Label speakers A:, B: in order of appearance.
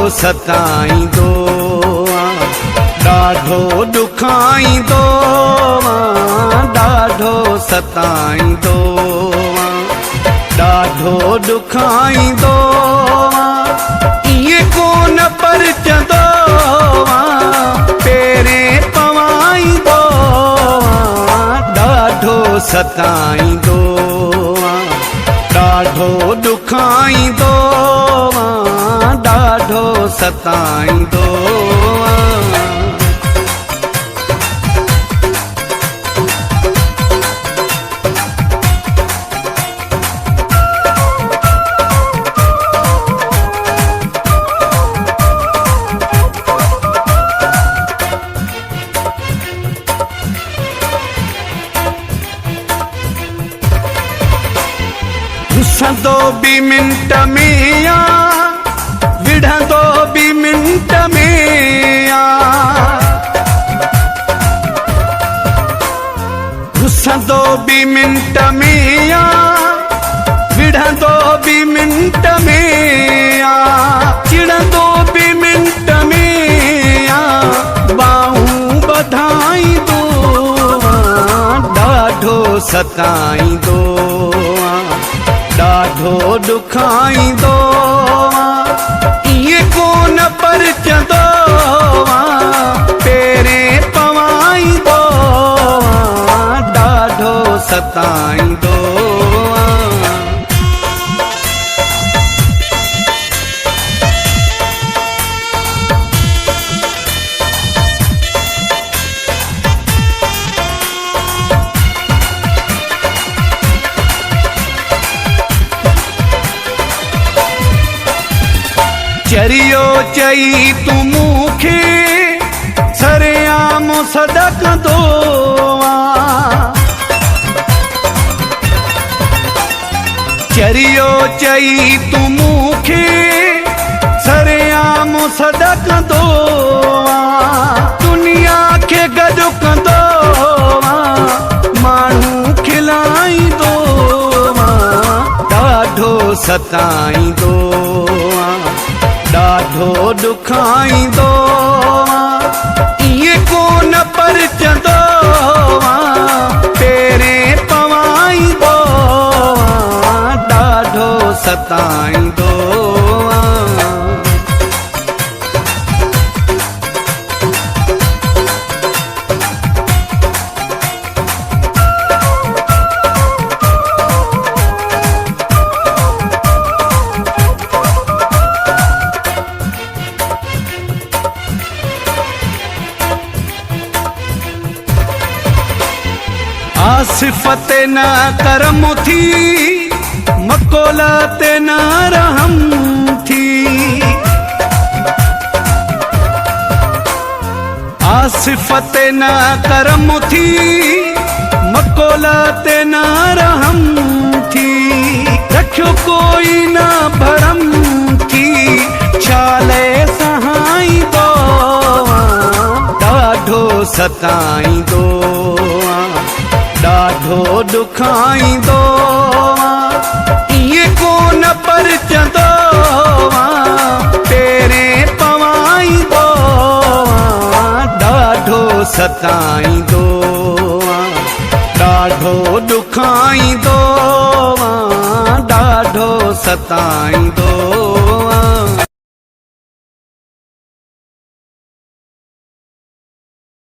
A: सताईंदो ॾाढो ॾुखाईंदो ॾाढो सताईंदो ॾाढो ॾुखाईंदो इएं कोन परचंदो पेरें पवाईंदो ॾाढो सताईंदो ॾाढो ॾुखाईंदो ॾाढो सताईंदो रुसंदो बि मिंट में आ विढ़ंदो बि मिंट में आ रुसंदो बि मिंट में आ विढ़ंदो बि मिंट में आ चिड़ंदो बि मिंट में आ बाहूं बधाईंदो ॾाढो सताईंदो ॾाढो ॾुखाईंदो इएं कोन परचंदो पेरें पवाईंदो ॾाढो सताईंदो चरियो चई तू मूंखे सरेआम सॾकंदो चरियो चई तू मूंखे सरेआम सॾकंदो दुनिया खे गॾु कंदो माण्हू खिलाईंदो ॾाढो सताईंदो ॾाढो ॾुखाईंदो इएं कोन परचंदो पेरें पवाईंदो ॾाढो सताईंदो आसिफ़त न करम थी मकोलत न रहम थी आसिफ़त न करम थी मकोलत न रहम थी रखियो कोई न भरम थी छाले सहाईंदो ॾाढो सताईंदो ॾाढो ॾुखाईंदो इएं कोन परचंदो पेरें पवाईंदो ॾाढो सताईंदो ॾाढो ॾुखाईंदो ॾाढो सताईंदो